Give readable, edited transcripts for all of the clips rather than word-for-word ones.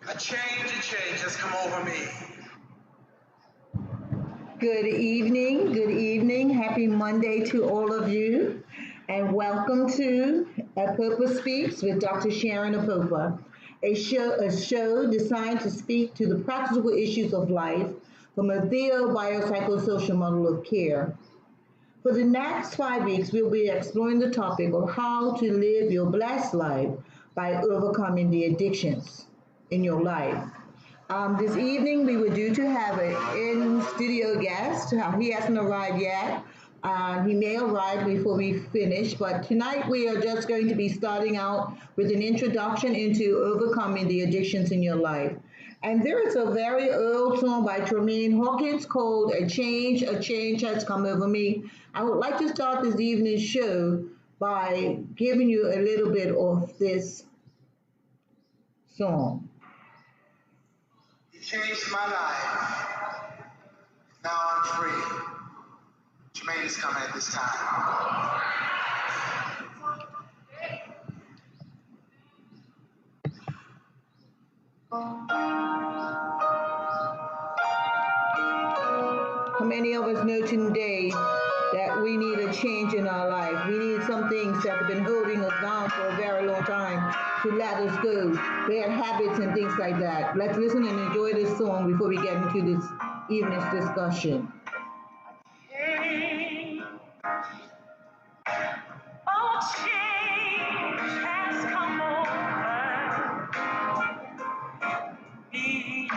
A change has come over me. Good evening. Happy Monday to all of you, and welcome to Apopa Speaks with Dr. Sharon Apopa, a show designed to speak to the practical issues of life from a theo-biopsychosocial model of care. For the next 5 weeks, we'll be exploring the topic of how to live your blessed life by overcoming the addictions in your life. This evening, we were due to have an in-studio guest. He hasn't arrived yet. He may arrive before we finish, but tonight we are just going to be starting out with an introduction into overcoming the addictions in your life. And there is a very Earl song by Tremaine Hawkins called A Change Has Come Over Me. I would like to start this evening's show by giving you a little bit of this song. You changed my life. Now I'm free. Jermaine is coming at this time. How many of us know today that we need a change in our life? We need some things that have been holding us down for a very long time to let us go. Bad habits and things like that. Let's listen and enjoy this song before we get into this evening's discussion. Change. Oh, change has come over me.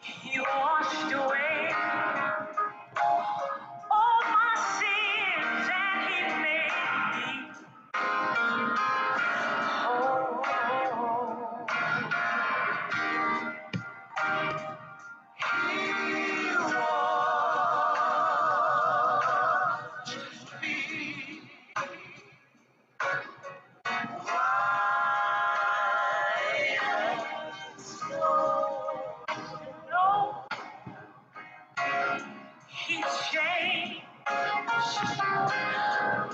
He washed away all my sins and he made me whole. He washed me white as snow. He changed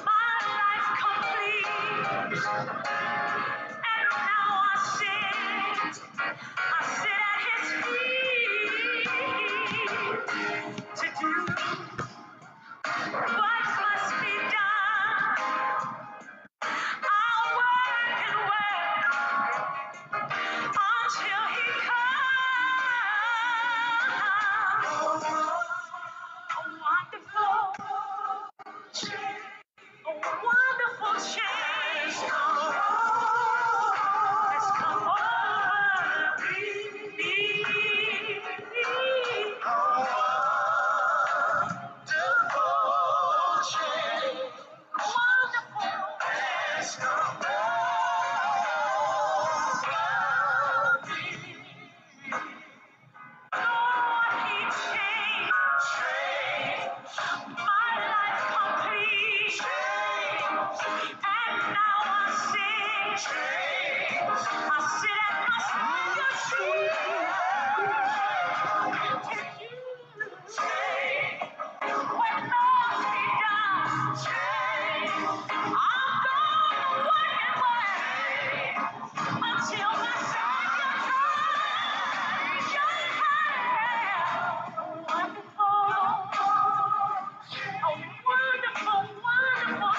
my life complete, and now I sit at his feet to do what must be done. I'll work and work until he comes. A wonderful change has come over me. Wonderful has come over me. Lord, he changed my life complete, and now I sit at my Savior's feet. What must be done? I'm gonna work and work until my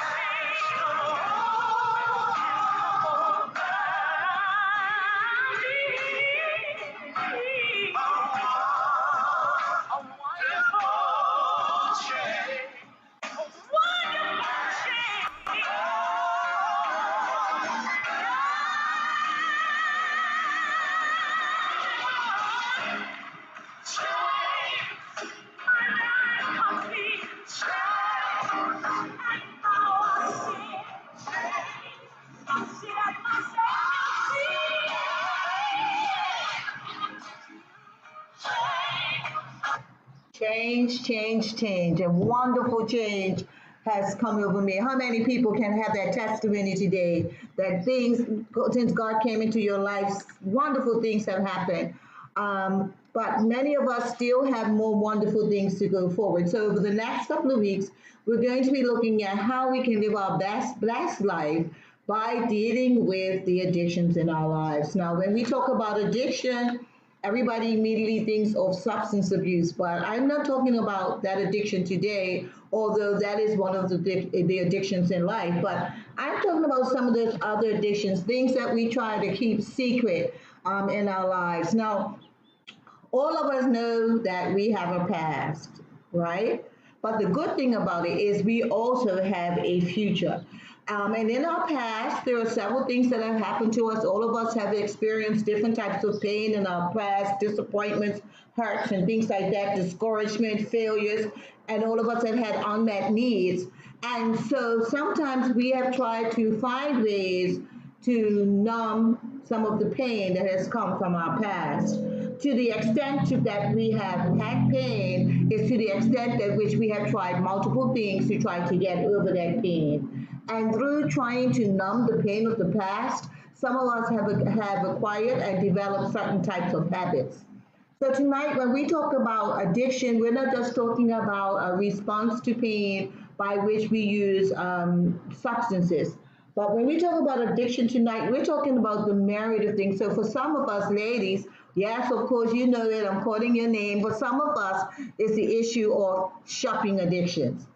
Savior comes. Wonderful Change. A wonderful change has come over me. How many people can have that testimony today that things, since God came into your life, wonderful things have happened. But many of us still have more wonderful things to go forward. So over the next couple of weeks, we're going to be looking at how we can live our best blessed life by dealing with the addictions in our lives. Now, when we talk about addiction, everybody immediately thinks of substance abuse, but I'm not talking about that addiction today, although that is one of the addictions in life. But I'm talking about some of those other addictions, things that we try to keep secret in our lives. Now, all of us know that we have a past, right? But the good thing about it is we also have a future. And in our past, there are several things that have happened to us. All of us have experienced different types of pain in our past, disappointments, hurts, and things like that, discouragement, failures, and all of us have had unmet needs. And so sometimes we have tried to find ways to numb some of the pain that has come from our past. To the extent to that we have had pain is to the extent at which we have tried multiple things to try to get over that pain. And through trying to numb the pain of the past, some of us have acquired and developed certain types of habits. So tonight, when we talk about addiction, we're not just talking about a response to pain by which we use substances. But when we talk about addiction tonight, we're talking about the myriad of things. So for some of us ladies, yes, of course, you know it, I'm calling your name, but some of us, it's the issue of shopping addictions.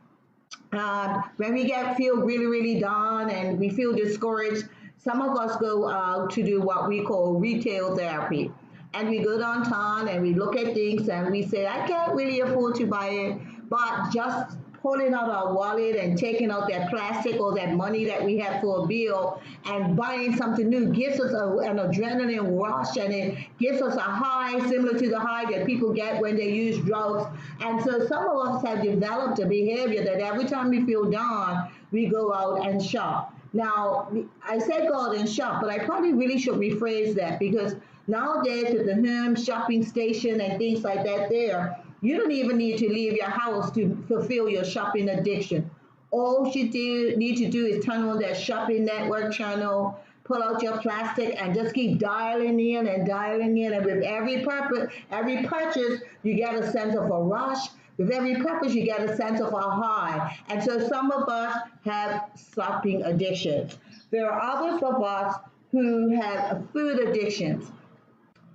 When we feel really, really down and we feel discouraged, some of us go out to do what we call retail therapy. And we go downtown and we look at things and we say, I can't really afford to buy it, but just pulling out our wallet and taking out that plastic or that money that we have for a bill and buying something new gives us an adrenaline rush, and it gives us a high similar to the high that people get when they use drugs. And so some of us have developed a behavior that every time we feel down, we go out and shop. Now, I said go out and shop, but I probably really should rephrase that, because nowadays with the home shopping station and things like that there, you don't even need to leave your house to fulfill your shopping addiction. All you need to do is turn on that shopping network channel, pull out your plastic, and just keep dialing in and dialing in. And with every purchase, you get a sense of a rush. With every purchase, you get a sense of a high. And so some of us have shopping addictions. There are others of us who have food addictions.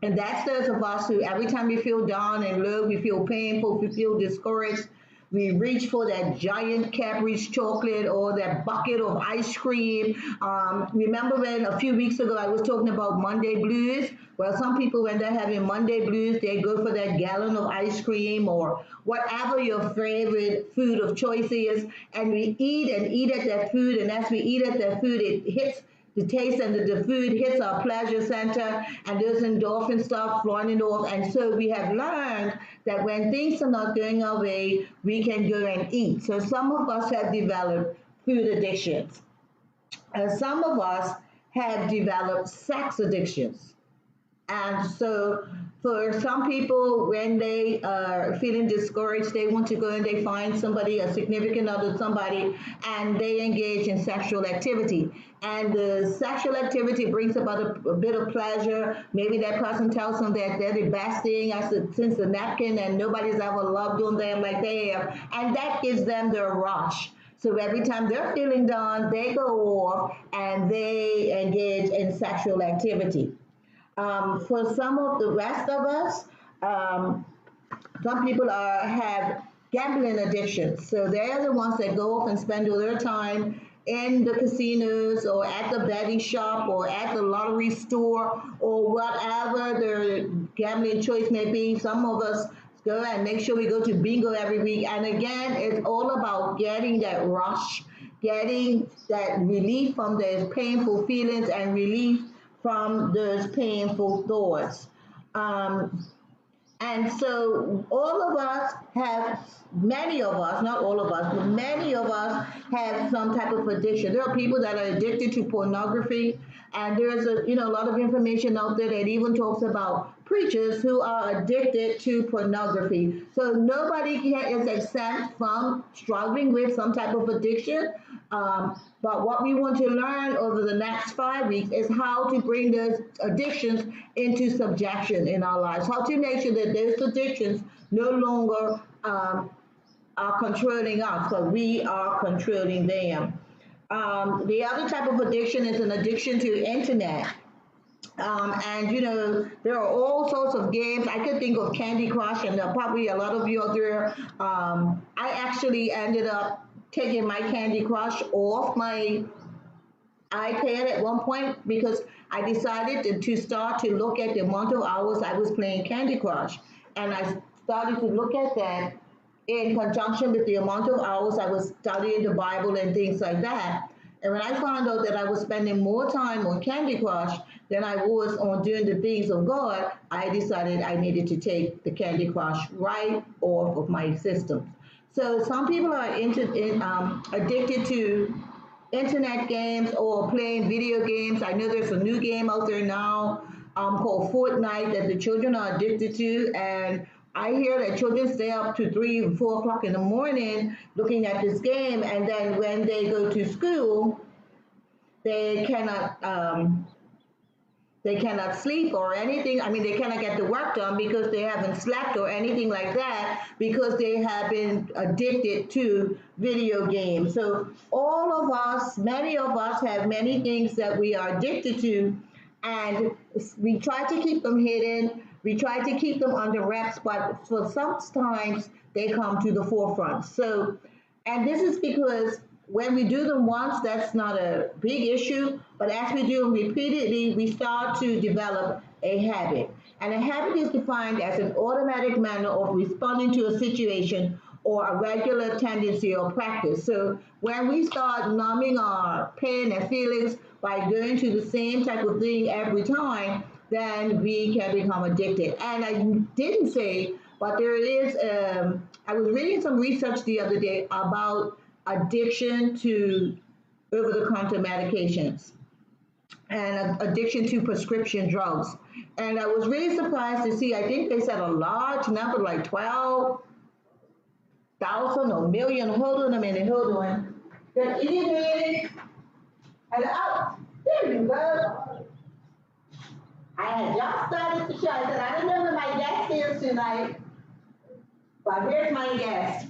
And that's those of us who, every time we feel down and low, we feel painful, we feel discouraged, we reach for that giant Cadbury's chocolate or that bucket of ice cream. Remember when a few weeks ago I was talking about Monday blues? Well, some people, when they're having Monday blues, they go for that gallon of ice cream or whatever your favorite food of choice is. And we eat and eat at that food. And as we eat at that food, it hits the taste, and the food hits our pleasure center, and those endorphins start flowing off. And so we have learned that when things are not going our way, we can go and eat. So some of us have developed food addictions. And some of us have developed sex addictions. And so for some people, when they are feeling discouraged, they want to go and they find somebody, a significant other, somebody, and they engage in sexual activity. And the sexual activity brings about a bit of pleasure. Maybe that person tells them that they're the best thing since the napkin and nobody's ever loved on them like they have. And that gives them the rush. So every time they're feeling down, they go off and they engage in sexual activity. For some of the rest of us, some people have gambling addictions. So they're the ones that go off and spend all their time in the casinos or at the betting shop or at the lottery store or whatever their gambling choice may be. Some of us go and make sure we go to bingo every week. And again, it's all about getting that rush, getting that relief from those painful feelings and relief from those painful thoughts. And so all of us have, many of us, not all of us, but many of us have some type of addiction. There are people that are addicted to pornography. And there's a lot of information out there that even talks about preachers who are addicted to pornography. So nobody is exempt from struggling with some type of addiction. But what we want to learn over the next 5 weeks is how to bring those addictions into subjection in our lives. How to make sure that those addictions no longer are controlling us, but we are controlling them. The other type of addiction is an addiction to internet. And there are all sorts of games. I could think of Candy Crush, and probably a lot of you out there. I actually ended up taking my Candy Crush off my iPad at one point because I decided to start to look at the amount of hours I was playing Candy Crush. And I started to look at that in conjunction with the amount of hours I was studying the Bible and things like that. And when I found out that I was spending more time on Candy Crush than I was on doing the things of God, I decided I needed to take the Candy Crush right off of my system. So some people are addicted to internet games or playing video games. I know there's a new game out there now called Fortnite that the children are addicted to, and I hear that children stay up to 3 or 4 o'clock in the morning looking at this game, and then when they go to school, they cannot sleep or anything. I mean, they cannot get the work done because they haven't slept or anything like that because they have been addicted to video games. So all of us, many of us have many things that we are addicted to, and we try to keep them hidden. We try to keep them under wraps, but for sometimes they come to the forefront. So, and this is because when we do them once, that's not a big issue, but as we do them repeatedly, we start to develop a habit. And a habit is defined as an automatic manner of responding to a situation or a regular tendency or practice. So when we start numbing our pain and feelings by going to the same type of thing every time, then we can become addicted. And I didn't say, but there is, I was reading some research the other day about addiction to over-the-counter medications and addiction to prescription drugs. And I was really surprised to see, I think they said a large number, like 12,000 or million. Hold on a minute, hold on. Good evening. Hello. There you go. I had just started the show. I said, I don't know who my guest is tonight, but here's my guest.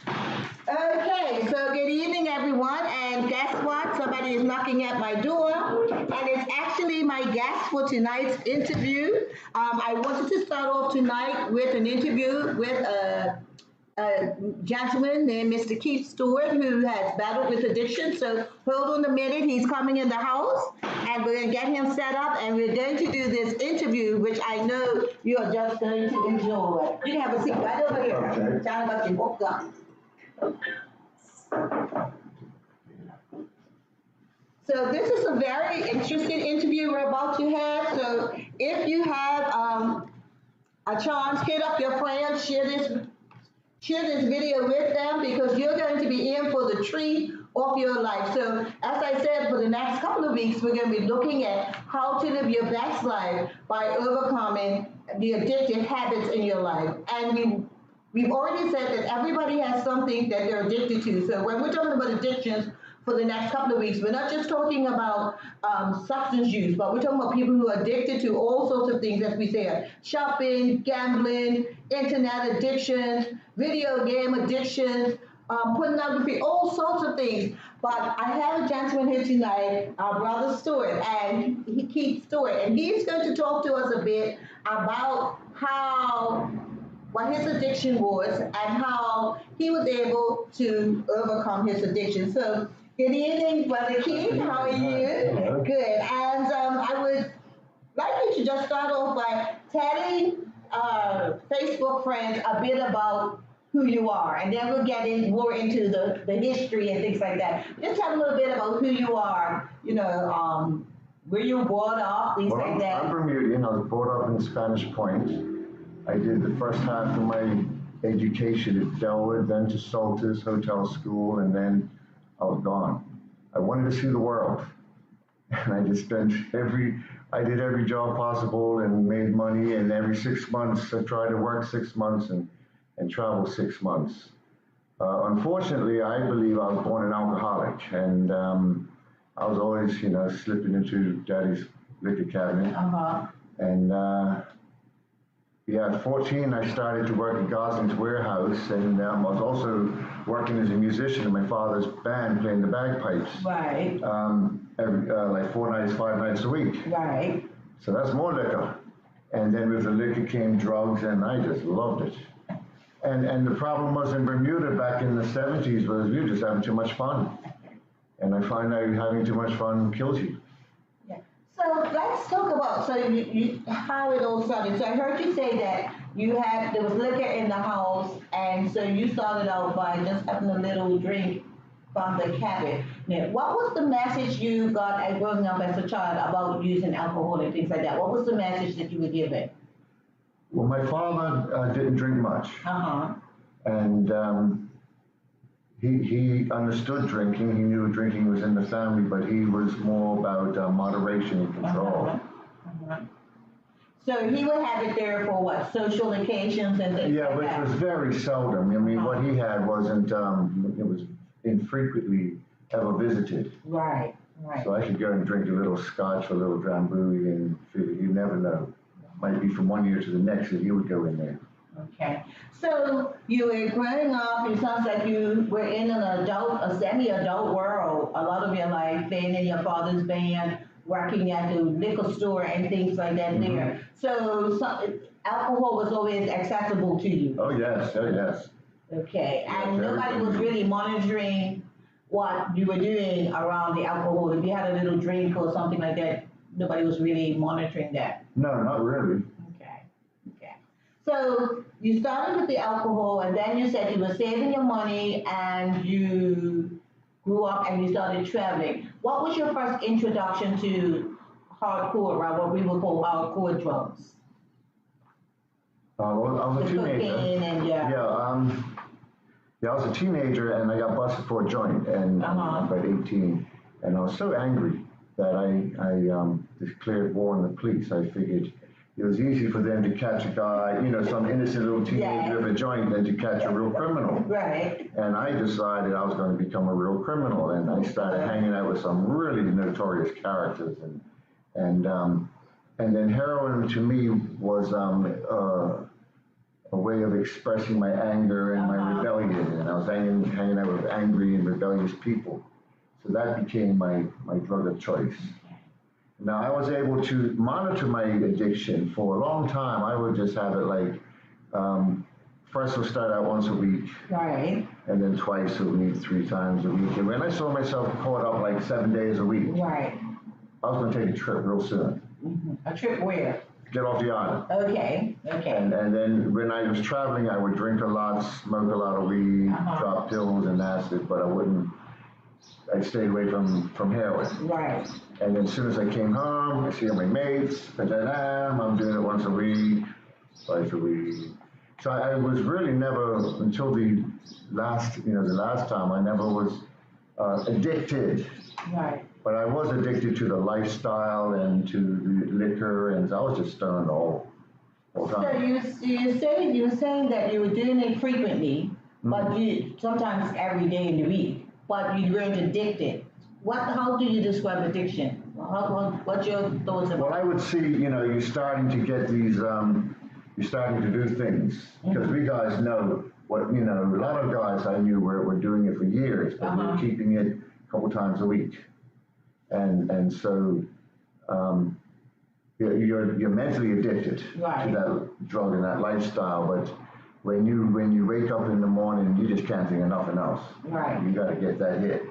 Okay, so good evening, everyone. And guess what? Somebody is knocking at my door, and it's actually my guest for tonight's interview. I wanted to start off tonight with an interview with a gentleman named Mr. Keith Stewart, who has battled with addiction. So hold on a minute, he's coming in the house, and we're going to get him set up, and we're going to do this interview, which I know you are just going to enjoy. You can have a seat right over here. Okay. Tell about your book up. So this is a very interesting interview we're about to have. So if you have a chance, hit up your friends, share this video with them, because you're going to be in for the treat of your life. So as I said, for the next couple of weeks, we're going to be looking at how to live your best life by overcoming the addictive habits in your life. And we've already said that everybody has something that they're addicted to. So when we're talking about addictions for the next couple of weeks, we're not just talking about substance use, but we're talking about people who are addicted to all sorts of things, as we say, shopping, gambling, internet addictions, video game addictions, pornography, all sorts of things. But I have a gentleman here tonight, our brother Stewart, and Keith Stewart, and he's going to talk to us a bit about what his addiction was and how he was able to overcome his addiction. So, good evening, Brother Keith. How are you? Good. And I would like you to just start off by telling our Facebook friends a bit about who you are, and then we'll get more into the history and things like that. Just tell a little bit about who you are, where you were brought up, things like that. I'm Bermudian. I was brought up in Spanish Point. I did the first half of my education at Delaware, then to Saltus Hotel School, and then I was gone. I wanted to see the world. And I just I did every job possible and made money. And every 6 months, I tried to work 6 months and travel 6 months. Unfortunately, I believe I was born an alcoholic, and I was always, slipping into daddy's liquor cabinet. Uh-huh. And yeah, at 14, I started to work at Gosling's warehouse, and I was also working as a musician in my father's band, playing the bagpipes. Right. Like 4 nights, 5 nights a week. Right. So that's more liquor. And then with the liquor came drugs, and I just loved it. And the problem was in Bermuda back in the 70s was we were just having too much fun. And I find out having too much fun kills you. Yeah. So let's talk about how it all started. So I heard you say that there was liquor in the house, and so you started out by just having a little drink from the cabinet. Now, what was the message you got growing up as a child about using alcohol and things like that? What was the message that you were given? Well, my father didn't drink much. Uh-huh. And he understood drinking. He knew drinking was in the family, but he was more about moderation and control. Uh-huh. Uh-huh. So he would have it there for what, social occasions and things Yeah, like which that? was very seldom. I mean, what he had wasn't, it was infrequently ever visited. Right, right. So I could go and drink a little scotch or a little drambuie, and you never know. Might be from one year to the next that you would go in there. Okay. So you were growing up, it sounds like you were in a semi-adult world a lot of your life, playing in your father's band, working at the liquor store and things like that there. So alcohol was always accessible to you. Oh, yes. Oh, yes. Okay. And Yes, nobody everything. was really monitoring what you were doing around the alcohol. If you had a little drink or something like that, nobody was really monitoring that. No, not really. Okay. Okay. So you started with the alcohol, and then you said you were saving your money, and you grew up and you started traveling. What was your first introduction to hardcore, right? What we would call hardcore drugs? Well, I was a The teenager. cocaine and Yeah, I was a teenager, and I got busted for a joint, and Uh-huh. about 18, and I was so angry that I declared war on the police. I figured it was easy for them to catch a guy, some innocent little teenager with a joint, than to catch a real criminal. Right. And I decided I was going to become a real criminal, and I started hanging out with some really notorious characters, and then heroin to me was a way of expressing my anger and my rebellion, and I was hanging out with angry and rebellious people. So that became my drug of choice. Now, I was able to monitor my addiction for a long time. I would just have it like, first we'll start out once a week, Right. and then twice a week, 3 times a week. And when I saw myself caught up like 7 days a week, Right. I was going to take a trip real soon. Mm-hmm. A trip where? Get off the island. Okay. Okay. And then when I was traveling, I would drink a lot, smoke a lot of weed, drop pills and acid, but I'd stay away from heroin. Right. And then as soon as I came home, I see my mates, I'm doing it once a week, twice a week. So I was really never, until the last time, I never was addicted. Right. But I was addicted to the lifestyle and to the liquor, and I was just stoned all the So time. you were saying that you were doing it frequently, but you sometimes every day in the week, but you weren't addicted. How do you describe addiction? What's your thoughts about? Well, I would see, you're starting to get these, you're starting to do things, because we guys know what, a lot of guys I knew were doing it for years, but we were keeping it a couple times a week. And so you're mentally addicted to that drug and that lifestyle, but when you wake up in the morning, you just can't think of nothing else. Right. You got to get that hit.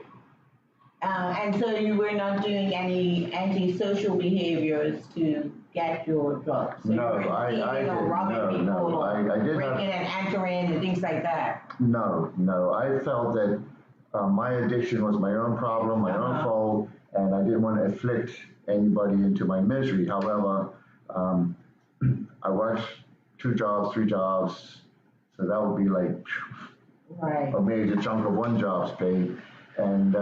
And so you were not doing any antisocial behaviors to get your drugs? So No, you I didn't. Or robbing no, people, I or did breaking and entering and things like that? No. I felt that my addiction was my own problem, my own fault, and I didn't want to afflict anybody into my misery. However, I worked 2 jobs, 3 jobs, so that would be like a major chunk of one job's pay. And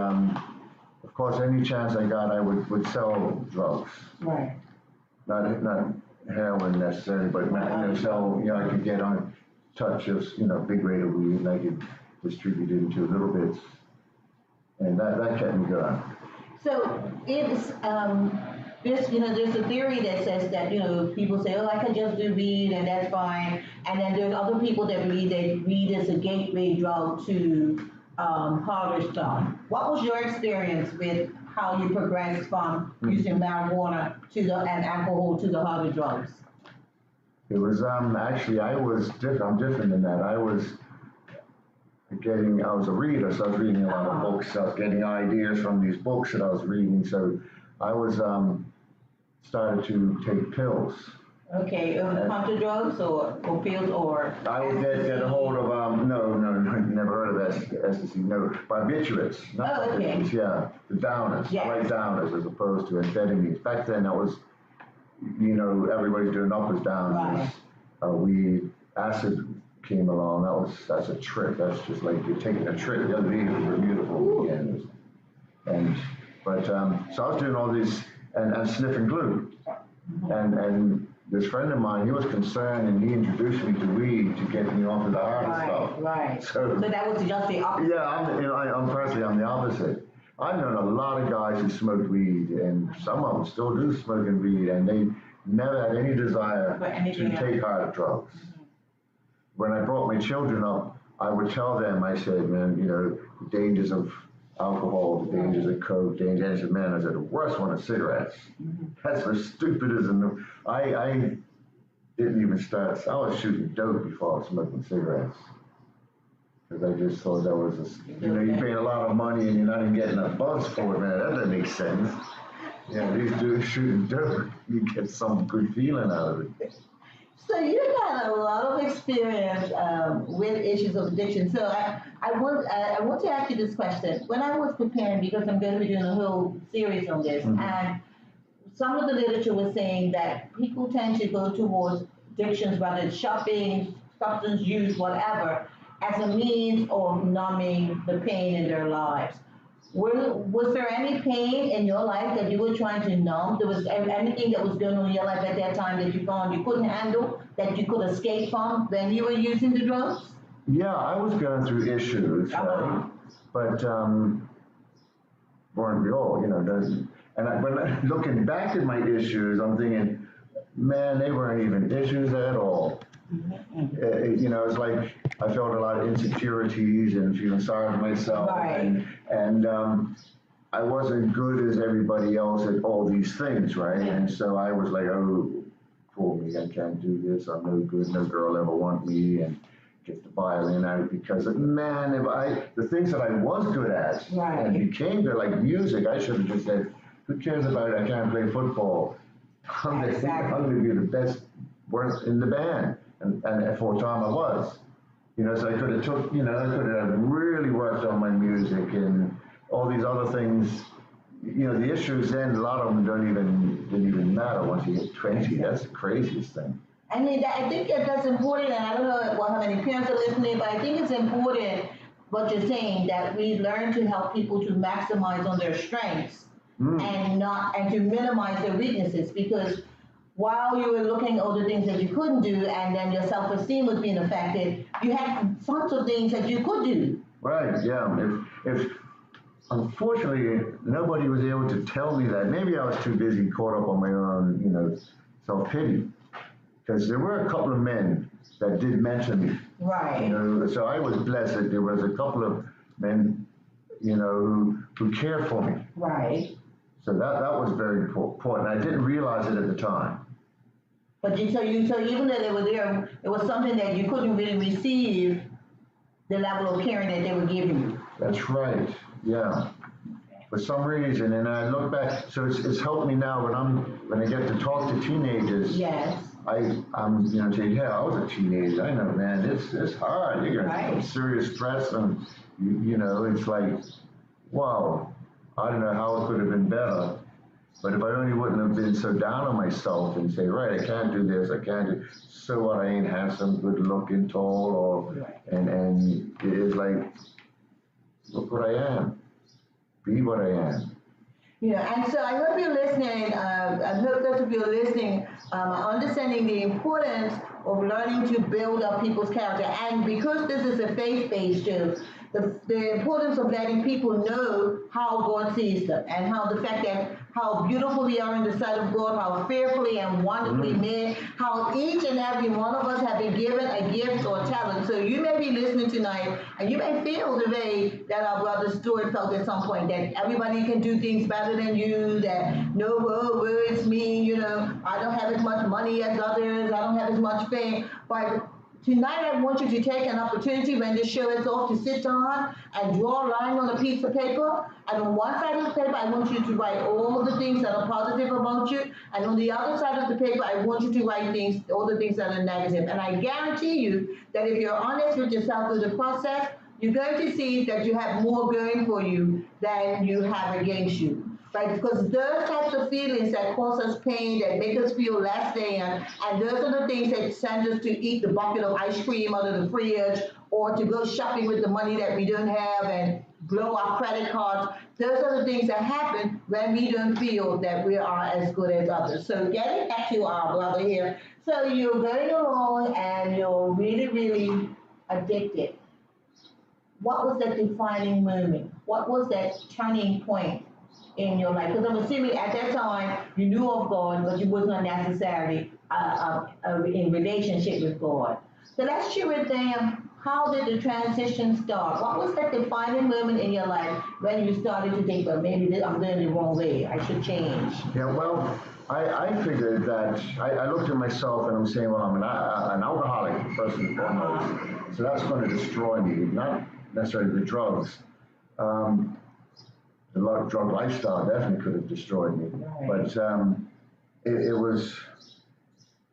of course, any chance I got, I would sell drugs. Right. Not heroin necessarily, but sell, I could get on touch of, big rate of weed, and I could distribute it into little bits. And that kept me going. So it's there's a theory that says that people say, oh, I can just do weed and that's fine, and then there's other people that believe that weed is a gateway drug to harder stuff. What was your experience with how you progressed from using marijuana and alcohol to the harder drugs? It was actually I'm different than that. I was a reader, so I was reading a lot of books. I was getting ideas from these books that I was reading. So I was started to take pills. Okay, counter drugs or pills or? I would get a hold of no, never heard of ecstasy. No, barbiturates. Not okay. Barbiturates, yeah, the downers, light downers, as opposed to amphetamines. Back then, that was, everybody's doing uppers, downers. Right. Acid came along. That's a trip. That's just like you're taking a trip. The other day was beautiful again. So I was doing all these and sniffing glue, and this friend of mine, he was concerned, and he introduced me to weed to get me off of the harder stuff. Right. So that was just the opposite. Yeah, I'm the opposite. I've known a lot of guys who smoked weed, and some of them still do smoking weed, and they never had any desire to take harder drugs. When I brought my children up, I would tell them, I said, man, the dangers of alcohol, the dangers of coke, the dangers of men. I said, the worst one is cigarettes. That's as stupid as I didn't even start. I was shooting dope before I was smoking cigarettes. Because I just thought that was, you're paying a lot of money and you're not even getting a buzz for it, man. That doesn't make sense. These dudes shooting dope, you get some good feeling out of it. So you got a lot of experience with issues of addiction. So I want to ask you this question. When I was preparing, because I'm going to be doing a whole series on this, and some of the literature was saying that people tend to go towards addictions, whether it's shopping, substance use, whatever, as a means of numbing the pain in their lives. Was there any pain in your life that you were trying to numb? There was anything that was going on in your life at that time that you found you couldn't handle, that you could escape from when you were using the drugs? Yeah, I was going through issues, right? But weren't we all, when looking back at my issues, I'm thinking, man, they weren't even issues at all. It's like I felt a lot of insecurities and feeling sorry for myself, and I wasn't good as everybody else at all these things, right? And so I was like, oh, poor me, I can't do this. I'm no good. No girl ever want me, and get the violin out because, man, the things that I was good at and became good, like music, I should have just said, who cares about it? I can't play football. I'm going to be the best in the band. And for a time I was, so I could have really worked on my music and all these other things. The issues then, a lot of them didn't even matter once you hit 20. That's the craziest thing. I mean, I think that's important, and I don't know how many parents are listening, but I think it's important what you're saying, that we learn to help people to maximize on their strengths and to minimize their weaknesses, because while you were looking at all the things that you couldn't do, and then your self-esteem was being affected, you had tons of things that you could do. Right, yeah. If unfortunately, nobody was able to tell me that. Maybe I was too busy caught up on my own, self-pity. Because there were a couple of men that did mention me. Right. So I was blessed that there was a couple of men, who cared for me. Right. So that was very important. I didn't realize it at the time. But so even though they were there, it was something that you couldn't really receive the level of caring that they were giving you. That's right. Yeah. For some reason, and I look back, so it's helped me now when I get to talk to teenagers. Yes. I'm saying, yeah, I was a teenager. I know, man, it's hard. You're going to serious stress, and it's like, wow, I don't know how it could have been better. But if I only wouldn't have been so down on myself and say, right, I can't do this, I can't do, so what, I ain't handsome, good looking, tall, and it is like, look what I am, be what I am. And so I hope you're listening. I hope those of you are listening are understanding the importance of learning to build up people's character. And because this is a faith-based show, the importance of letting people know how God sees them and how the fact that how beautiful we are in the sight of God, how fearfully and wonderfully made, how each and every one of us have been given a gift or talent. So you may be listening tonight and you may feel the way that our brother Stuart felt at some point, that everybody can do things better than you, that no words mean, I don't have as much money as others, I don't have as much fame. But tonight, I want you to take an opportunity when this show is off to sit down and draw a line on a piece of paper. And on one side of the paper, I want you to write all the things that are positive about you. And on the other side of the paper, I want you to write all the things that are negative. And I guarantee you that if you're honest with yourself through the process, you're going to see that you have more going for you than you have against you. Right? Because those types of feelings that cause us pain, that make us feel less than, and those are the things that send us to eat the bucket of ice cream out of the fridge or to go shopping with the money that we don't have and blow our credit cards. Those are the things that happen when we don't feel that we are as good as others. So getting back to our brother here. So you're going along and you're really, really addicted. What was that defining moment? What was that turning point in your life? Because I'm assuming at that time you knew of God, but you was not necessarily in relationship with God. So let's share with them, how did the transition start? What was that defining moment in your life when you started to think, well, maybe I'm going the wrong way, I should change? Yeah, well, I figured that I looked at myself and I'm saying, well, I'm an alcoholic, first and foremost. So that's going to destroy me, not necessarily the drugs. The drug lifestyle definitely could have destroyed me. Right. But it was,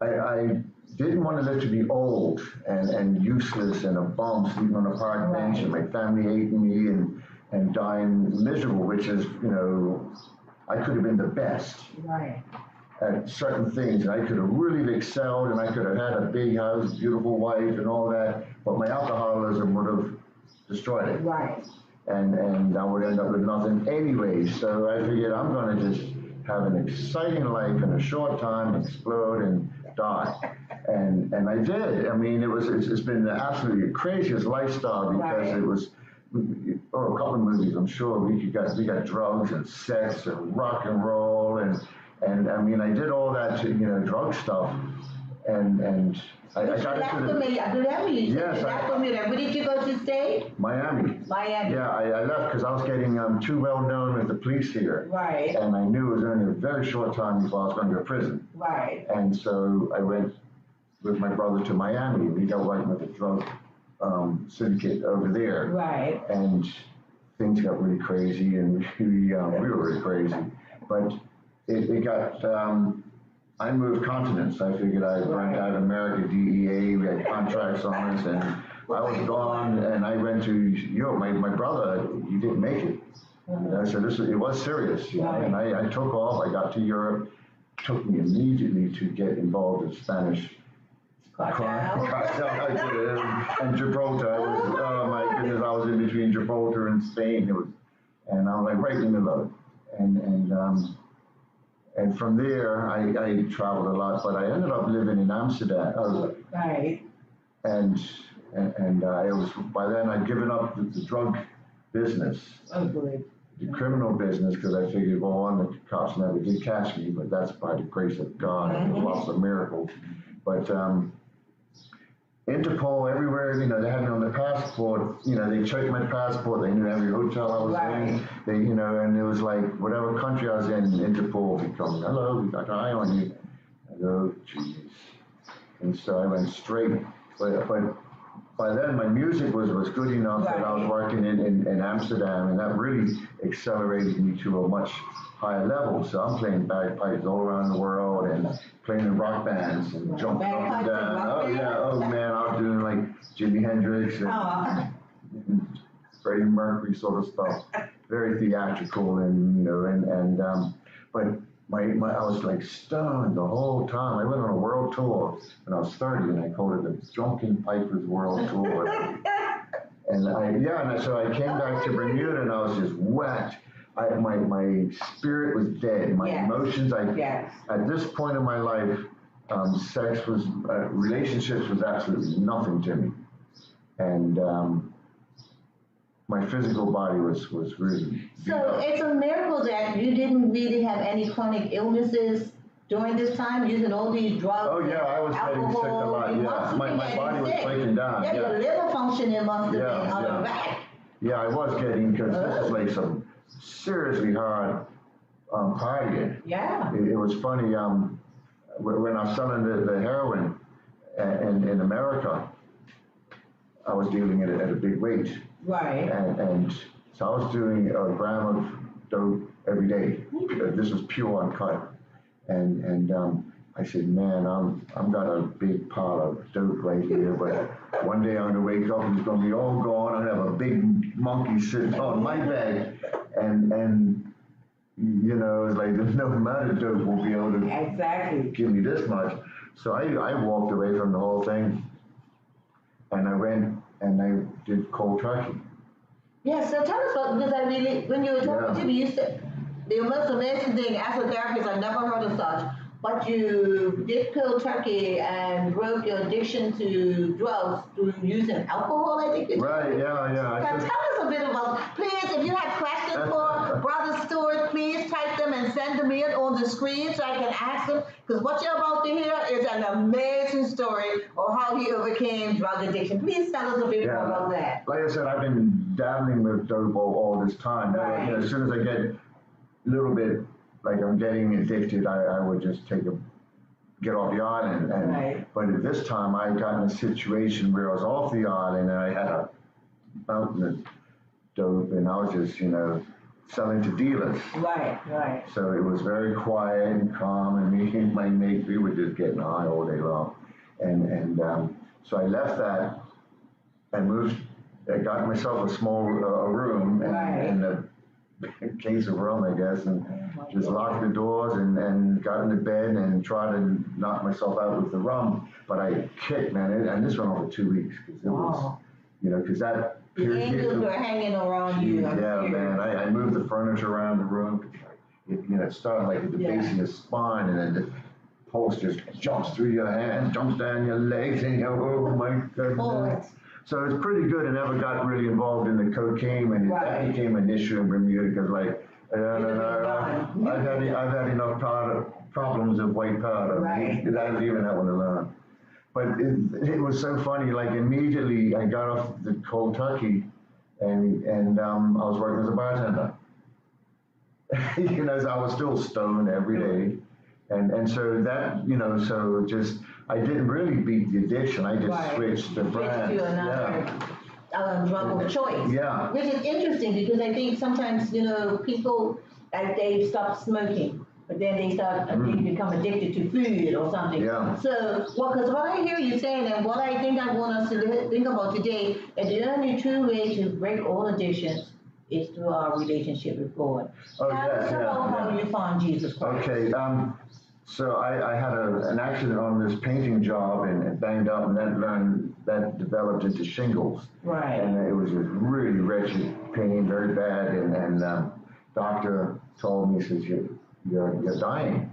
I didn't want to live to be old and useless and a bum sleeping on a park bench and my family hating me and dying miserable, which is, I could have been the best at certain things. And I could have really excelled and I could have had a big house, beautiful wife and all that, but my alcoholism would have destroyed it. Right. And I would end up with nothing anyway. So I figured I'm going to just have an exciting life in a short time, explode and die. And I did. I mean, it's been absolutely the craziest lifestyle because it was, a couple of movies, I'm sure. We got drugs and sex and rock and roll and I mean, I did all that, drug stuff. And I got into the... Yes. Where did you go to stay? Miami. Yeah, I left because I was getting too well known with the police here. Right. And I knew it was only a very short time before I was going to go to prison. Right. And so I went with my brother to Miami. We got working with a drug syndicate over there. Right. And things got really crazy and we were really crazy. But it got... I moved continents. I figured I'd run out of America, DEA, we had contracts on us, and I was gone, and I went to Europe. My brother, he didn't make it. So it was serious, and I took off. I got to Europe. It took me immediately to get involved in Spanish crime. And Gibraltar. Oh my goodness, I was in between Gibraltar and Spain. And I was like right in the middle of it. And from there, I traveled a lot, but I ended up living in Amsterdam. Right. And I was, by then I'd given up the drug business. Oh, good. The criminal business, because I figured, well, the cops never did catch me, but that's by the grace of God and lots of miracles. But Interpol everywhere, they had me on the passport, they checked my passport, they knew every hotel I was in, and it was like, whatever country I was in, Interpol would come, hello, we got an eye on you. I go, jeez. And so I went straight, but by then my music was good enough that I was working in Amsterdam, and that really accelerated me to a much higher level. So I'm playing bagpipes all around the world and playing in rock bands and jumping up and down. Oh man, I was doing like Jimi Hendrix and Freddie Mercury sort of stuff. Very theatrical but I was like stunned the whole time. I went on a world tour when I was 30 and I called it the Drunken Pipers World Tour. So I came back to Bermuda and I was just whacked. my spirit was dead. My Yes. emotions, Yes. at this point in my life, sex was, relationships was absolutely nothing to me. And my physical body was really beat So up. it's a miracle that you didn't really have any chronic illnesses during this time, using all these drugs. Oh yeah, I was getting sick a alcohol. lot. You Yeah, must have my been body getting was sick. breaking down. Yeah, your liver functioning must have been out of whack. Yeah, I was getting, because this is like some seriously hard partying. Yeah. It was funny, when I was selling the heroin in America, I was dealing it at a big weight. Right. And so I was doing a gram of dope every day. This was pure uncut. And I said, man, I'm got a big pile of dope right here, but one day I'm gonna wake up and it's gonna be all gone. I have a big monkey sitting on my bag, and you know, it's like there's no amount of dope will be able to Exactly. give me this much. So I walked away from the whole thing, and I went and I did cold turkey. Yeah, so tell us about, because I really, when you were talking to me, you said, the most amazing thing, as a therapist, I've never heard of such, but you did cold turkey and broke your addiction to drugs through using alcohol, I think. Right, yeah. Now, tell us a bit about, please, if you have questions for Brother Stewart, please type them and send them in on the screen so I can ask them, because what you're about to hear is an amazing story of how he overcame drug addiction. Please tell us a bit more about that. Like I said, I've been dabbling with dope all this time. Right. You know, as soon as I get a little bit, like I'm getting addicted, I would just get off the island. But at this time, I got in a situation where I was off the island and I had a mountain of dope, and I was just, you know, selling to dealers. Right. So it was very quiet and calm, and me and my mate, we were just getting high all day long. And so I left that and moved. I got myself a small room and a case of rum, I guess, and just locked the doors and got into bed and tried to knock myself out with the rum. But I kicked, man, and this went on for 2 weeks, because it was, you know, because that The angels were hanging around you. Yeah, man, I moved the furniture around the room. It started like at the base of your spine, and then the pulse just jumps through your hand, jumps down your legs, and you go, oh my goodness. So it's pretty good. I never got really involved in the cocaine, and that became an issue in Bermuda, because like, I've had enough problems of white powder. Right. I don't even have one to learn. But it was so funny, like immediately I got off the cold turkey, and I was working as a bartender. You know, so I was still stoned every day. And so that, you know, so just, I didn't really beat the addiction. I just switched the brand. Switched to another drug of choice. Yeah. Which is interesting, because I think sometimes, you know, people, like, they stop smoking, but then they become addicted to food or something. Yeah. So, because what I hear you saying, and what I think I want us to think about today, is the only true way to break all addictions is through our relationship with God. Tell us about how you found Jesus Christ. Okay, so I had an accident on this painting job and banged up, and that developed into shingles. Right. And it was a really wretched pain, very bad, and doctor told me, he says, you're dying.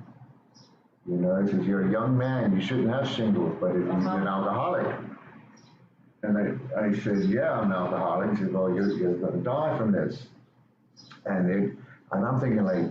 You know, he says, you're a young man, you shouldn't have shingles, but if you're an alcoholic. And I said, yeah, I'm an alcoholic. He said, well, you're going to die from this. And I'm thinking, like,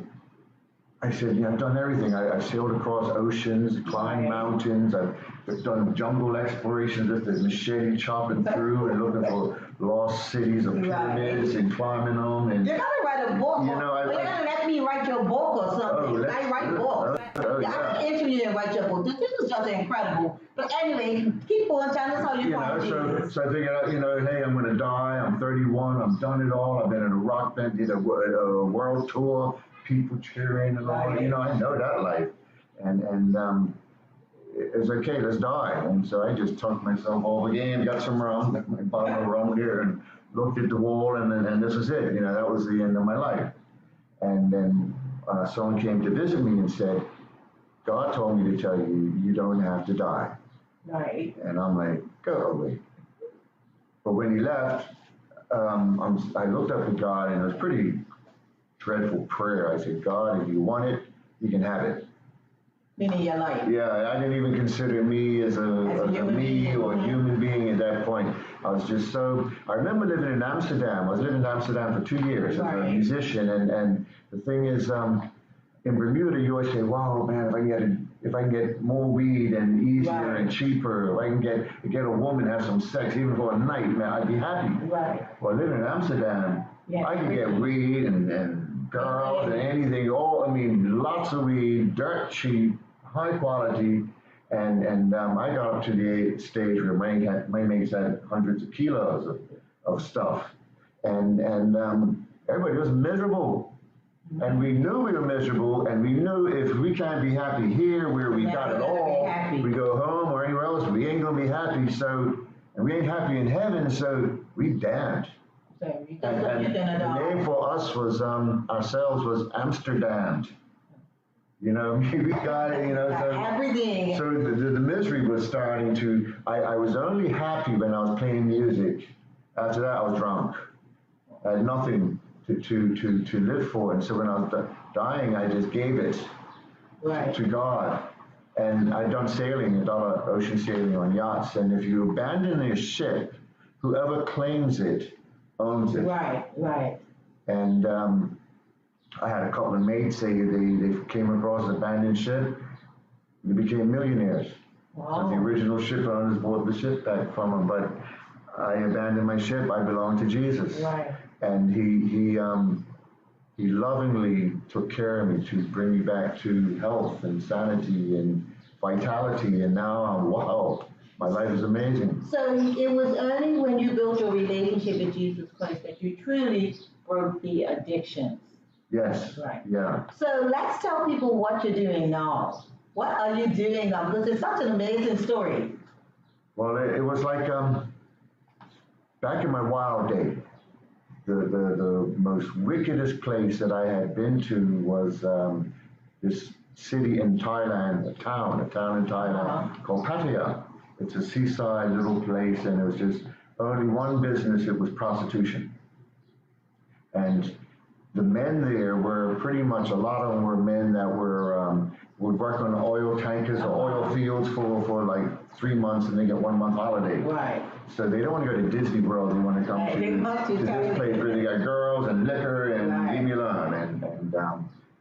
I said, I've done everything. I sailed across oceans, climbed mountains. I've done jungle exploration, just a machete chopping through and looking for lost cities of pyramids and climbing them. And you're gonna write a book. You know, you're gonna let me write your book or something. I write books. I'm gonna interview you and write your book. This is just incredible. But anyway, keep on. Tell us how you found Jesus. So I figured out, hey, I'm gonna die. I'm 31. I've done it all. I've been in a rock band, did a world tour. People cheering and all, I know that life, and it's okay, let's die. And so I just tucked myself over again, got some rum, my bottle of rum here, and looked at the wall, and this was it. That was the end of my life. And then someone came to visit me and said, God told me to tell you, you don't have to die. Right. And I'm like, go away. But when he left, I looked up at God, and it was pretty dreadful prayer. I said, God, if you want it, you can have it. Meaning your life. Yeah, I didn't even consider me as a me or a human being at that point. I was just so, I remember living in Amsterdam. I was living in Amsterdam for 2 years as a musician. And the thing is, in Bermuda, you always say, wow, man, if I can get more weed and easier and cheaper, if I can get a woman, have some sex, even for a night, man, I'd be happy. Right. Well, living in Amsterdam, I could get weed and girls and anything, lots of weed, dirt cheap, high quality, and I got up to the stage where my mates had hundreds of kilos of stuff, and everybody was miserable, and we knew we were miserable, and we knew if we can't be happy here where we got it all, we go home or anywhere else, we ain't gonna be happy. So, and we ain't happy in heaven, so we damned. And the name for us was ourselves was Amsterdam. You know, we got it, so everything. So the misery was starting to, I was only happy when I was playing music. After that, I was drunk. I had nothing to live for. And so when I was dying, I just gave it to God. And I'd done sailing, I'd done ocean sailing on yachts. And if you abandon a ship, whoever claims it owns it. Right. And I had a couple of mates say they came across an abandoned ship. They became millionaires. Wow. So the original ship owners bought the ship back from them. But I abandoned my ship. I belonged to Jesus. Right. And he lovingly took care of me to bring me back to health and sanity and vitality. And now, wow, my life is amazing. So it was only when you built your relationship with Jesus Christ that you truly broke the addictions. Yes. Right. Yeah. So let's tell people what you're doing now. What are you doing now? Because it's such an amazing story. Well, it was like back in my wild day, the most wickedest place that I had been to was this city in Thailand, a town in Thailand called Pattaya. It's a seaside little place, and it was just only one business. It was prostitution. And the men there were pretty much, a lot of them were men that would work on oil tankers or oil fields for like 3 months, and they get 1 month holiday. Right. So they don't want to go to Disney World. They want to come to this place where they got girls and liquor and leave me alone. And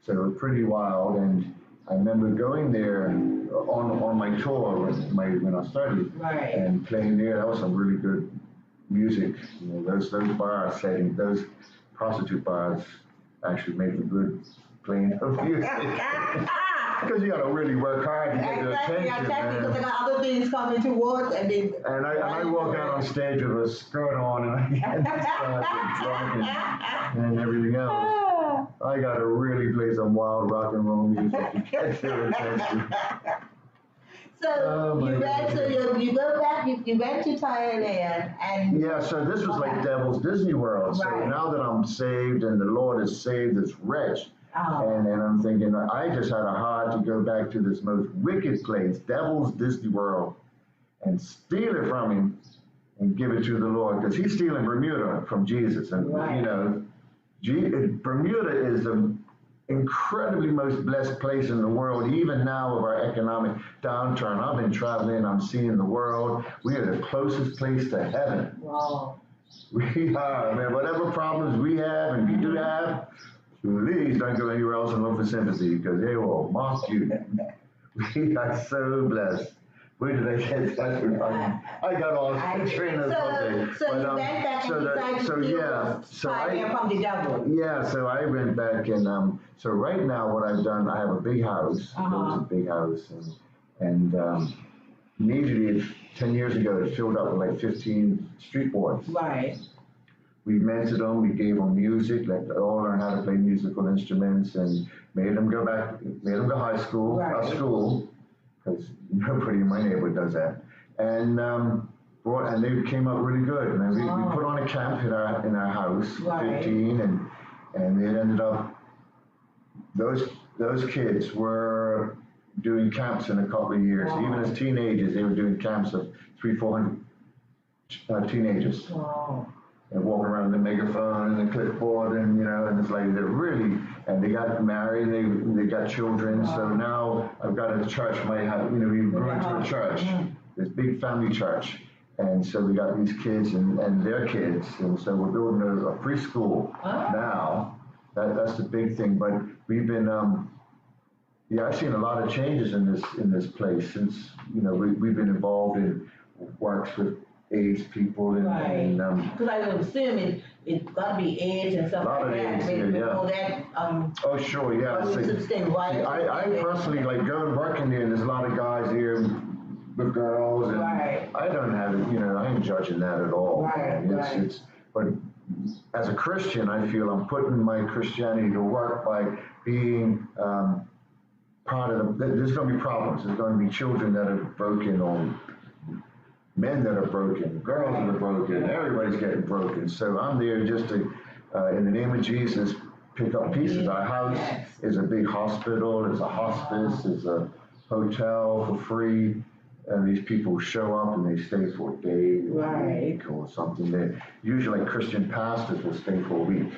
so it was pretty wild. And I remember going there on my tour when I studied and playing there. That was some really good music. Those bar settings, those prostitute bars actually make a good playing of music. Because you got to really work hard to get their attention. Because they got other things coming towards, and I walk out on stage with a skirt on, and I get drunk and everything else. I got to really play some wild rock and roll music to get their attention. So you go back, you went to Thailand, and yeah. So this was like Devil's Disney World. So now that I'm saved and the Lord has saved this wretch, and I'm thinking I just had a heart to go back to this most wicked place, Devil's Disney World, and steal it from him and give it to the Lord, because he's stealing Bermuda from Jesus, and Bermuda is the incredibly most blessed place in the world, even now of our economic downturn. I've been traveling, I'm seeing the world. We are the closest place to heaven. Wow. We are, man. Whatever problems we have, and we do have, please don't go anywhere else and look for sympathy, because they will mock you. We are so blessed. Where did I get that? I got all trained on something. So you went back and decided to steal from the devil. Yeah, so I went back and so right now what I've done, I have a big house. It was a big house, and immediately 10 years ago it filled up with like 15 street boys. Right. We mentored them, we gave them music, let them all learn how to play musical instruments, and made them go to high school, school, because nobody in my neighborhood does that. And they came out really good. And we put on a camp in our house, 15, and it ended up, those kids were doing camps in a couple of years. Even as teenagers, they were doing camps of 300-400 teenagers. Wow. and walking around with the megaphone and the clipboard, and and it's like they're really, and they got married, they got children. So now I've got a church. We grew into a church, this big family church, and so we got these kids and their kids, and so we're building a preschool now. That's the big thing. But we've been, I've seen a lot of changes in this place since we've been involved in works with AIDS people and because I would assume it's got to be AIDS and stuff like that. Oh sure, yeah. I personally like going working there, and there's a lot of guys here with girls, and I don't have it. I ain't judging that at all. But as a Christian, I feel I'm putting my Christianity to work by being part of there's going to be problems. There's going to be children that are broken, or men that are broken, girls that are broken. Everybody's getting broken. So I'm there just to, in the name of Jesus, pick up pieces. Our house is a big hospital. It's a hospice. It's a hotel for free. And these people show up and they stay for a day or a week or something. They usually Christian pastors will stay for a week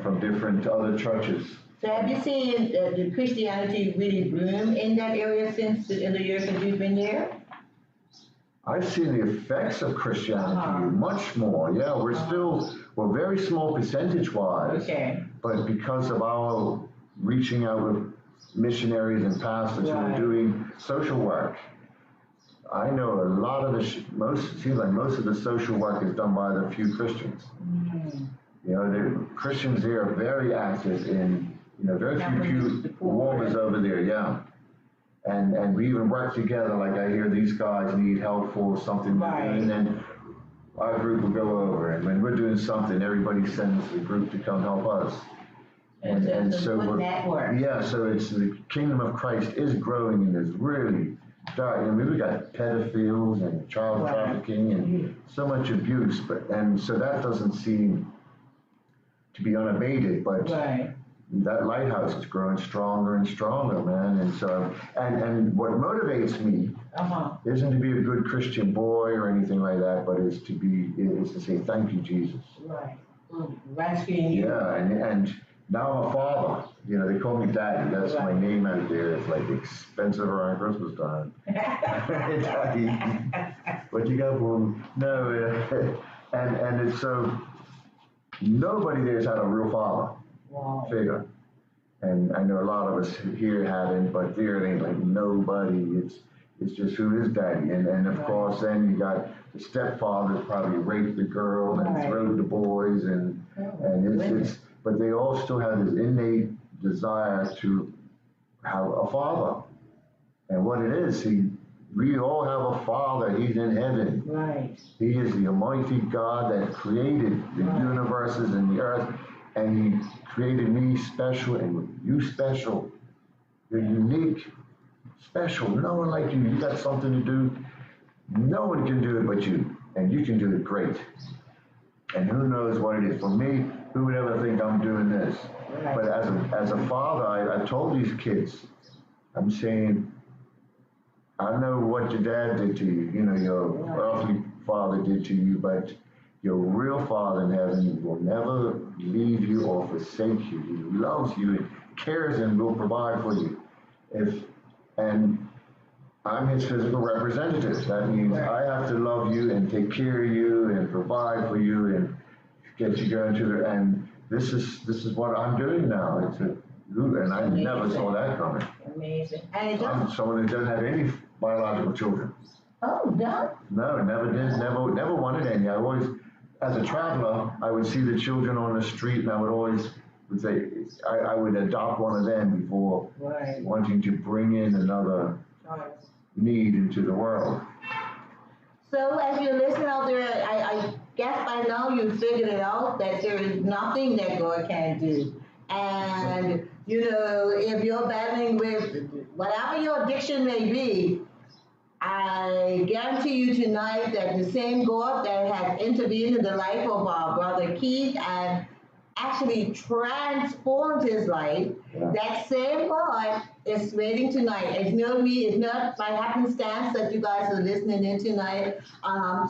from different other churches. So have you seen the Christianity really bloom in that area in the years that you've been there? I've seen the effects of Christianity much more. Yeah, we're very small percentage-wise. Okay. But because of our reaching out with missionaries and pastors who are doing social work, I know a lot of most of the social work is done by the few Christians. The Christians there are very active in, very few warmers over there, And we even work together, like I hear these guys need help for something, and then our group will go over, and when we're doing something, everybody sends the group to come help us. And so so it's the kingdom of Christ is growing and is really dark. We got pedophiles and child trafficking and so much abuse, and so that doesn't seem to be unabated, but that lighthouse is growing stronger and stronger, man. And so, and what motivates me isn't to be a good Christian boy or anything like that, but is to say thank you, Jesus. Yeah, and now I'm a father. They call me Daddy. That's my name out there. It's like expensive around Christmas time. Daddy, what you got for me? No, and it's so nobody there's had a real father. Figure. And I know a lot of us here haven't, but there it ain't like nobody. It's just who is Daddy. And of course then you got the stepfather probably raped the girl and threw the boys and it's but they all still have this innate desire to have a father. And what it is, we all have a father. He's in heaven. He is the almighty God that created the universes and the earth. And he created me special and you special. You're unique, special. No one like you. You got something to do. No one can do it but you. And you can do it great. And who knows what it is. For me, who would ever think I'm doing this? But as a father, I told these kids, I'm saying, I know what your dad did to you. Your earthly father did to you, but your real Father in heaven will never leave you or forsake you. He loves you and cares and will provide for you. And I'm his physical representative. That means I have to love you and take care of you and provide for you and get you going to and this is what I'm doing now. And I never saw that coming. Amazing. I'm someone who doesn't have any biological children. Oh, no? No, never did. Never wanted any. I always, as a traveler, I would see the children on the street, and I would say, I would adopt one of them before wanting to bring in another need into the world. So, as you're listening out there, I guess by now you've figured it out that there is nothing that God can't do. And, if you're battling with whatever your addiction may be, I guarantee you tonight that the same God that has intervened in the life of our brother Keith and actually transformed his life, that same God is waiting tonight. It's not by happenstance that you guys are listening in tonight.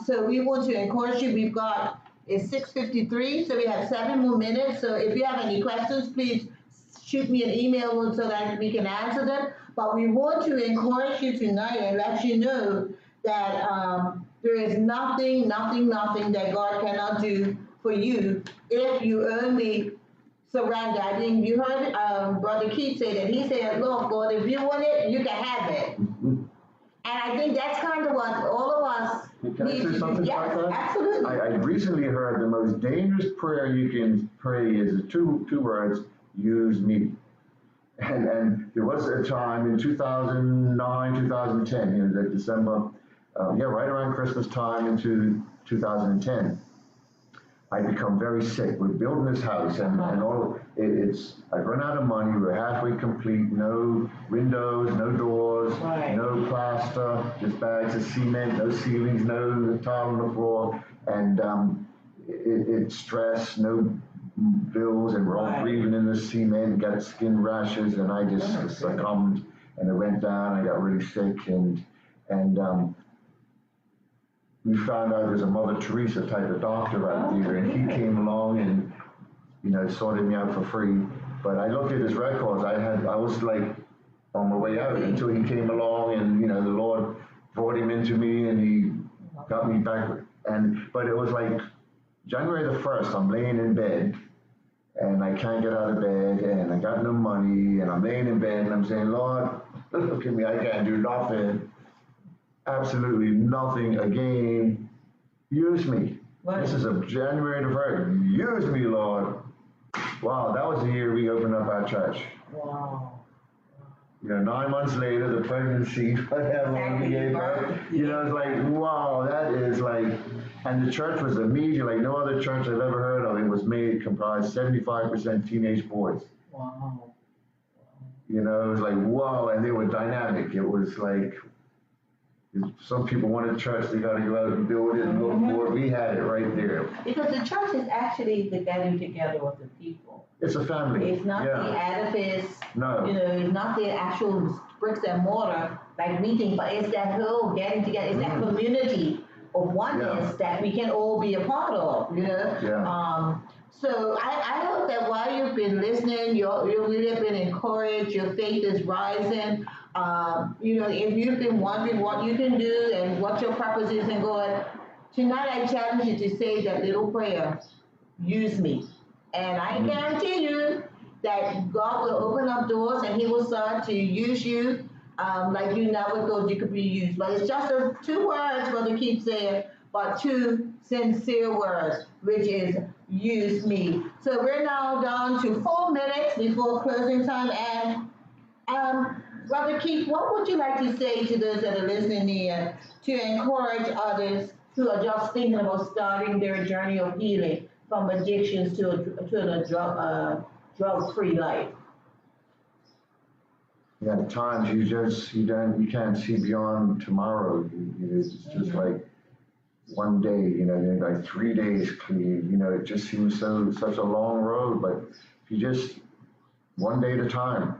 So we want to encourage you. We've got It's 6:53, so we have 7 more minutes. So if you have any questions, please shoot me an email so that we can answer them. But we want to encourage you tonight and let you know that there is nothing that God cannot do for you if you only surrender. I think you heard Brother Keith say that. He said, look, God, if you want it, you can have it. And I think that's kind of what all of us Can I need say to do. something Yes, about that? absolutely. I recently heard the most dangerous prayer you can pray is the two words, use me. And there was a time in 2009, 2010, the December, right around Christmas time into 2010. I become very sick. We're building this house and all, I've run out of money. We're halfway complete. No windows, no doors, Right. no plaster, just bags of cement, no ceilings, no tile on the floor. And it's stress, no bills, and we're all Right. breathing in the cement, got skin rashes, and I just succumbed, and it went down. I got really sick, and we found out there's a Mother Teresa type of doctor out there, and he came along and sorted me out for free. But I looked at his records. I was like on my way out until he came along, and the Lord brought him into me, and he got me back. But it was like January the 1st. I'm laying in bed, and I can't get out of bed, and I got no money, and I'm laying in bed, and I'm saying, Lord, look at me. I can't do nothing. Absolutely nothing again. Use me. Right. This is a January the 1st. Use me, Lord. Wow, that was the year we opened up our church. Wow. 9 months later, the pregnancy, whatever, we gave birth. It's like, wow, that is like, and the church was immediately, like no other church I've ever heard of, it was comprised 75% teenage boys. Wow. It was like, wow, and they were dynamic. It was like, some people wanted church, they got to go out and build it and look for it. We had it right there. Because the church is actually the gathering together of the people. It's a family. It's not the edifice. No. It's not the actual bricks and mortar like meeting, but it's that whole getting together. It's that community of oneness that we can all be a part of. Yeah. So I hope that while you've been listening, you really have been encouraged. Your faith is rising. If you've been wondering what you can do and what your purpose is in God, tonight I challenge you to say that little prayer, use me. And I guarantee you that God will open up doors and he will start to use you like you never thought you could be used. But it's just two words, Brother Keith said, but two sincere words, which is use me. So we're now down to 4 minutes before closing time. And Brother Keith, what would you like to say to those that are listening here to encourage others who are just thinking about starting their journey of healing from addictions to a drug-free life? Yeah, at times you can't see beyond tomorrow. It's just like one day, like 3 days clean. It just seems such a long road. But if you just one day at a time.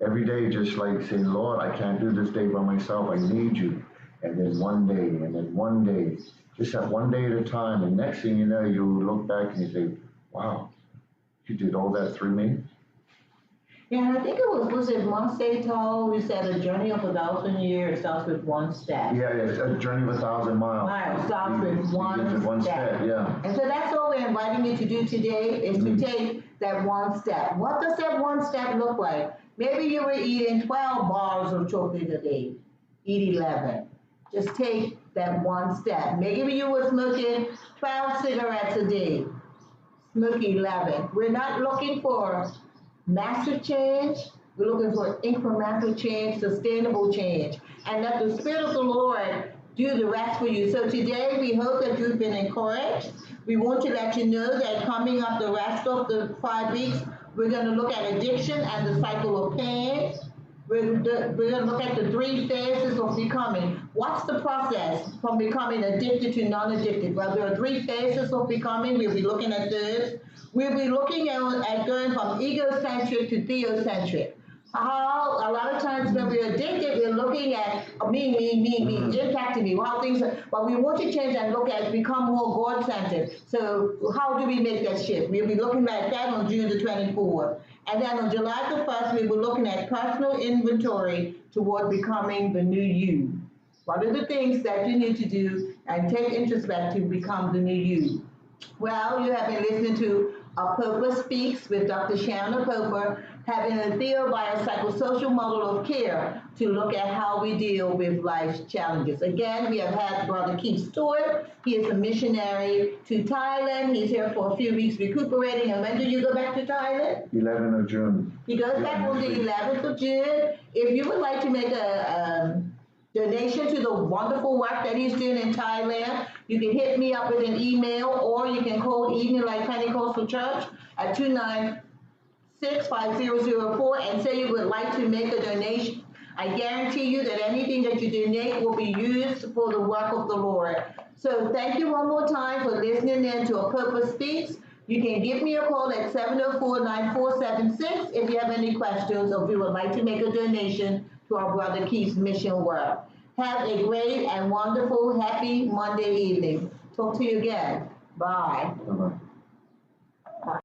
Every day, just like saying, Lord, I can't do this day by myself. I need you. And then one day, and then one day. Just that one day at a time. And next thing you know, you look back and you say, wow, you did all that through me? Yeah, and I think it was it Monse Tall who said a journey of 1,000 years starts with one step. Yeah, it's a journey of 1,000 miles. Right, starts with one step. Yeah. And so that's all we're inviting you to do today is to take that one step. What does that one step look like? Maybe you were eating 12 bars of chocolate a day. Eat 11. Just take that one step. Maybe you were smoking 12 cigarettes a day. Smoke 11. We're not looking for massive change. We're looking for incremental change, sustainable change. And let the Spirit of the Lord do the rest for you. So today, we hope that you've been encouraged. We want to let you know that coming up the rest of the 5 weeks, we're going to look at addiction and the cycle of pain. We're going to look at the 3 phases of becoming. What's the process from becoming addicted to non-addicted? Well, there are 3 phases of becoming. We'll be looking at those. We'll be looking at going from egocentric to theocentric. how a lot of times when we're addicted, we're looking at me, impacting me, how things are, but we want to change and look at, become more God-centered. So how do we make that shift? We'll be looking at that on June the 24th. And then on July the 1st, we were looking at personal inventory toward becoming the new you. What are the things that you need to do and take introspect to become the new you? Well, you have been listening to Apopa Speaks with Dr. Sharon Apopa, having a theobiopsychosocial model of care to look at how we deal with life's challenges. Again, we have had Brother Keith Stewart. He is a missionary to Thailand. He's here for a few weeks recuperating. And when do you go back to Thailand? 11th of June. He goes back on the 11th of June. If you would like to make a donation to the wonderful work that he's doing in Thailand, you can hit me up with an email, or you can call Evening Light Pentecostal Church at 296-5004 and say you would like to make a donation. I guarantee you that anything that you donate will be used for the work of the Lord. So thank you one more time for listening in to Apopa Speaks. You can give me a call at 704-9476 if you have any questions or if you would like to make a donation to our Brother Keith's mission work. Have a great and wonderful, happy Monday evening. Talk to you again. Bye. Bye-bye.